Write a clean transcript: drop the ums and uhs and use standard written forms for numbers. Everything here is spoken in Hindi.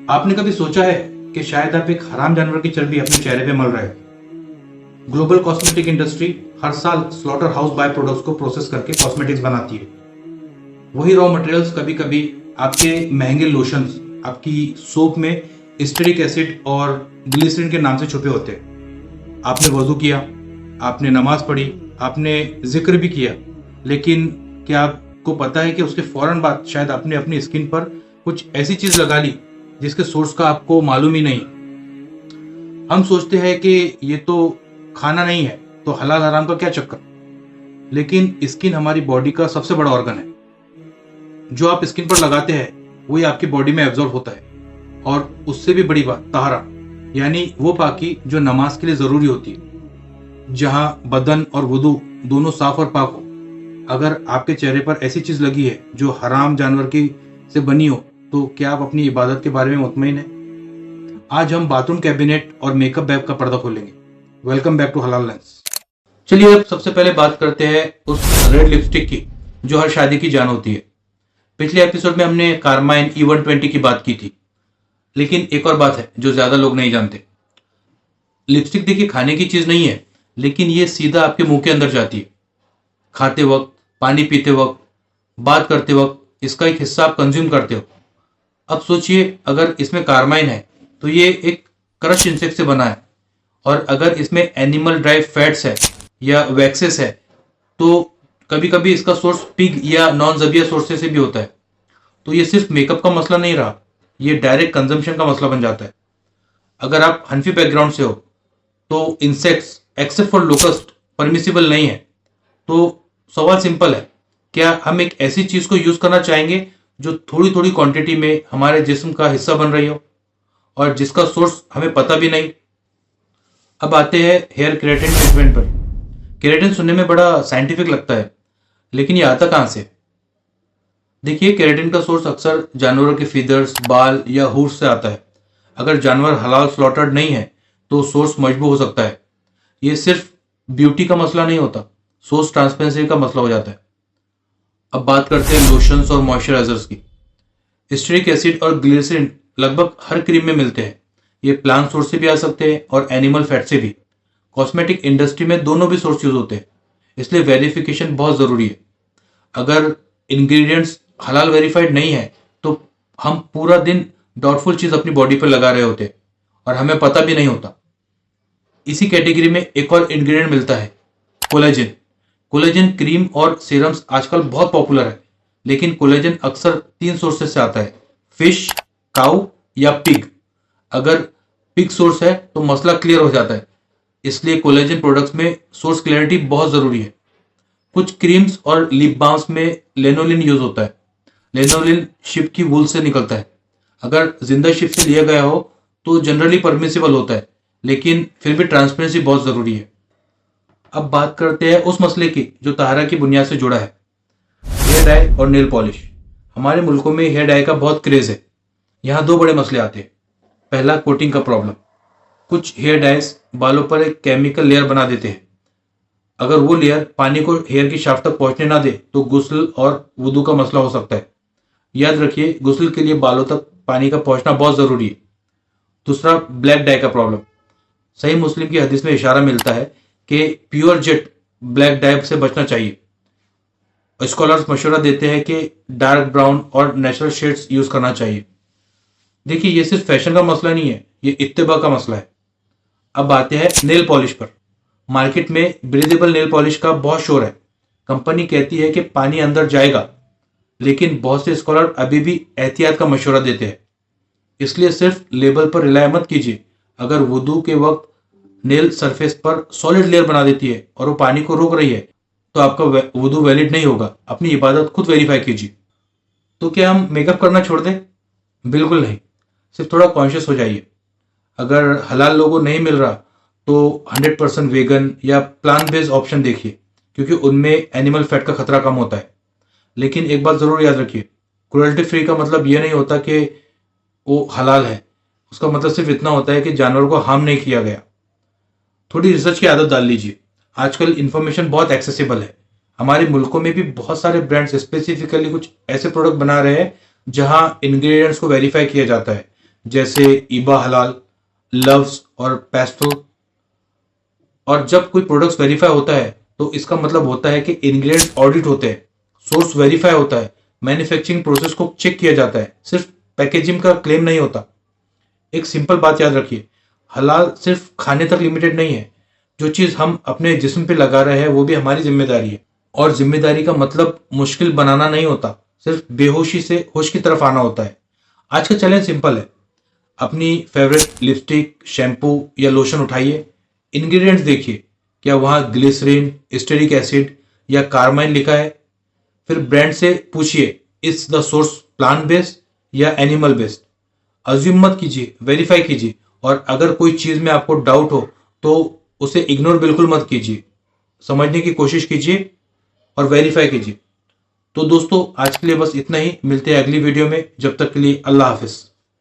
आपने कभी सोचा है कि शायद आप एक हराम जानवर की चर्बी अपने चेहरे पे मल रहे हैं? ग्लोबल कॉस्मेटिक इंडस्ट्री हर साल स्लॉटर हाउस बाय प्रोडक्ट्स को प्रोसेस करके कॉस्मेटिक्स बनाती है। वही रॉ मटेरियल्स कभी कभी आपके महंगे लोशंस, आपकी सोप में स्टेरिक एसिड और ग्लिसरीन के नाम से छुपे होते हैं। आपने वजू किया, आपने नमाज पढ़ी, आपने जिक्र भी किया, लेकिन क्या आपको पता है कि उसके फौरन बाद शायद आपने अपनी स्किन पर कुछ ऐसी चीज लगा ली जिसके सोर्स का आपको मालूम ही नहीं। हम सोचते हैं कि ये तो खाना नहीं है, तो हलाल हराम का क्या चक्कर। लेकिन स्किन हमारी बॉडी का सबसे बड़ा ऑर्गन है। जो आप स्किन पर लगाते हैं वही आपकी बॉडी में एब्जॉर्ब होता है। और उससे भी बड़ी बात, तहरा, यानी वो पाकी जो नमाज के लिए जरूरी होती है, जहां बदन और वुदू दोनों साफ और पाक हो। अगर आपके चेहरे पर ऐसी चीज लगी है जो हराम जानवर की से बनी हो, तो क्या आप अपनी इबादत के बारे में मुतमईन हैं? आज हम बाथरूम कैबिनेट और मेकअप बैग का पर्दा खोलेंगे। वेलकम बैक टू हलाल लेंस। चलिए अब सबसे पहले बात करते हैं उस रेड लिपस्टिक की जो हर शादी की जान होती है। पिछले एपिसोड में हमने कारमाइन E120 की बात की थी, लेकिन एक और बात है जो ज्यादा लोग नहीं जानते। लिपस्टिक देखिए खाने की चीज नहीं है, लेकिन ये सीधा आपके मुंह के अंदर जाती है। खाते वक्त, पानी पीते वक्त, बात करते वक्त इसका एक हिस्सा आप कंज्यूम करते हो। अब सोचिए, अगर इसमें कारमाइन है तो ये एक क्रश इंसेक्ट से बना है, और अगर इसमें एनिमल ड्राइव फैट्स है या वैक्सेस है तो कभी कभी इसका सोर्स पिग या नॉन जबिया सोर्सेस से भी होता है। तो ये सिर्फ मेकअप का मसला नहीं रहा, ये डायरेक्ट कंजम्पशन का मसला बन जाता है। अगर आप हनफी बैकग्राउंड से हो तो insects except for locust permissible नहीं है। तो सवाल सिंपल है, क्या हम एक ऐसी चीज को यूज करना चाहेंगे जो थोड़ी थोड़ी क्वांटिटी में हमारे जिस्म का हिस्सा बन रही हो और जिसका सोर्स हमें पता भी नहीं? अब आते हैं हेयर केराटिन ट्रीटमेंट पर। केराटिन सुनने में बड़ा साइंटिफिक लगता है, लेकिन ये आता कहां से? देखिए, केराटिन का सोर्स अक्सर जानवरों के फीदर्स, बाल या हूर्स से आता है। अगर जानवर हलाल स्लॉटर्ड नहीं है तो सोर्स मजबूर हो सकता है। ये सिर्फ ब्यूटी का मसला नहीं होता, सोर्स ट्रांसपेरेंसी का मसला हो जाता है। अब बात करते हैं लोशंस और मॉइस्चराइजर्स की। स्टेरिक एसिड और ग्लिसरीन लगभग हर क्रीम में मिलते हैं। ये प्लांट सोर्स से भी आ सकते हैं और एनिमल फैट से भी। कॉस्मेटिक इंडस्ट्री में दोनों भी सोर्स यूज होते हैं, इसलिए वेरिफिकेशन बहुत जरूरी है। अगर इंग्रेडिएंट्स हलाल वेरीफाइड नहीं है तो हम पूरा दिन डाउटफुल चीज अपनी बॉडी पर लगा रहे होते हैं और हमें पता भी नहीं होता। इसी कैटेगरी में एक और इंग्रेडिएंट मिलता है, कोलेजन। कोलेजन क्रीम और सीरम्स आजकल बहुत पॉपुलर है, लेकिन कोलेजन अक्सर 3 सोर्सेस से आता है, फिश, काऊ या पिग। अगर पिग सोर्स है तो मसला क्लियर हो जाता है, इसलिए कोलेजन प्रोडक्ट्स में सोर्स क्लैरिटी बहुत जरूरी है। कुछ क्रीम्स और लिप बाम्स में लेनोलिन यूज होता है। लेनोलिन शिप की वूल से निकलता है। अगर जिंदा शिप से लिया गया हो तो जनरली परमिसिबल होता है, लेकिन फिर भी ट्रांसपेरेंसी बहुत जरूरी है। अब बात करते हैं उस मसले की जो तहरा की बुनियाद से जुड़ा है, हेयर डाई और नेल पॉलिश। हमारे मुल्कों में हेयर डाई का बहुत क्रेज है। यहाँ 2 बड़े मसले आते हैं। पहला, कोटिंग का प्रॉब्लम। कुछ हेयर डाइज बालों पर एक केमिकल लेयर बना देते हैं। अगर वो लेयर पानी को हेयर की शाफ्ट तक पहुंचने ना दे तो गुस्ल और वुदू का मसला हो सकता है। याद रखिए, गुस्ल के लिए बालों तक पानी का पहुंचना बहुत जरूरी है। दूसरा, ब्लैक डाई का प्रॉब्लम। सही मुस्लिम की हदीस में इशारा मिलता है कि प्योर जेट ब्लैक डाई से बचना चाहिए। स्कॉलर्स मशवरा देते हैं कि डार्क ब्राउन और नेचुरल शेड्स यूज करना चाहिए। देखिए, ये सिर्फ फैशन का मसला नहीं है, ये इत्तिबा का मसला है। अब आते हैं नेल पॉलिश पर। मार्केट में ब्रीदेबल नेल पॉलिश का बहुत शोर है। कंपनी कहती है कि पानी अंदर जाएगा, लेकिन बहुत से स्कॉलर अभी भी एहतियात का मशवरा देते हैं। इसलिए सिर्फ लेबल पर रिलाय मत कीजिए। अगर वुदू के वक्त नेल सरफेस पर सॉलिड लेयर बना देती है और वो पानी को रोक रही है तो आपका वुदू वैलिड नहीं होगा। अपनी इबादत खुद वेरीफाई कीजिए। तो क्या हम मेकअप करना छोड़ दें? बिल्कुल नहीं, सिर्फ थोड़ा कॉन्शियस हो जाइए। अगर हलाल लोगो नहीं मिल रहा तो 100% वेगन या प्लांट बेस्ड ऑप्शन देखिए, क्योंकि उनमें एनिमल फैट का खतरा कम होता है। लेकिन एक बात जरूर याद रखिए, क्रुएल्टी फ्री का मतलब यह नहीं होता कि वो हलाल है। उसका मतलब सिर्फ इतना होता है कि जानवर को हार्म नहीं किया गया। थोड़ी रिसर्च की आदत डाल लीजिए। आजकल इंफॉर्मेशन बहुत एक्सेसिबल है। हमारे मुल्कों में भी बहुत सारे ब्रांड्स स्पेसिफिकली कुछ ऐसे प्रोडक्ट बना रहे हैं जहां इंग्रेडिएंट्स को वेरीफाई किया जाता है जैसे ईबा हलाल, लव्स और पेस्टल। और जब कोई प्रोडक्ट्स वेरीफाई होता है तो इसका मतलब होता है कि इंग्रेडिएंट्स ऑडिट होते हैं, सोर्स वेरीफाई होता है, मैन्युफैक्चरिंग प्रोसेस को चेक किया जाता है, सिर्फ पैकेजिंग का क्लेम नहीं होता। एक सिंपल बात याद रखिए, हलाल सिर्फ खाने तक लिमिटेड नहीं है। जो चीज हम अपने जिस्म पे लगा रहे हैं वो भी हमारी जिम्मेदारी है। और जिम्मेदारी का मतलब मुश्किल बनाना नहीं होता, सिर्फ बेहोशी से होश की तरफ आना होता है। आज का चैलेंज सिंपल है, अपनी फेवरेट लिपस्टिक, शैम्पू या लोशन उठाइए, इंग्रेडिएंट्स देखिए, क्या वहां ग्लिसरीन, स्टेरिक एसिड या कार्बाइन लिखा है। फिर ब्रांड से पूछिए, is the source plant based या एनिमल बेस्ड। अज्यूम मत कीजिए, वेरीफाई कीजिए। और अगर कोई चीज में आपको डाउट हो तो उसे इग्नोर बिल्कुल मत कीजिए, समझने की कोशिश कीजिए और वेरीफाई कीजिए। तो दोस्तों, आज के लिए बस इतना ही। मिलते हैं अगली वीडियो में। जब तक के लिए अल्लाह हाफिज।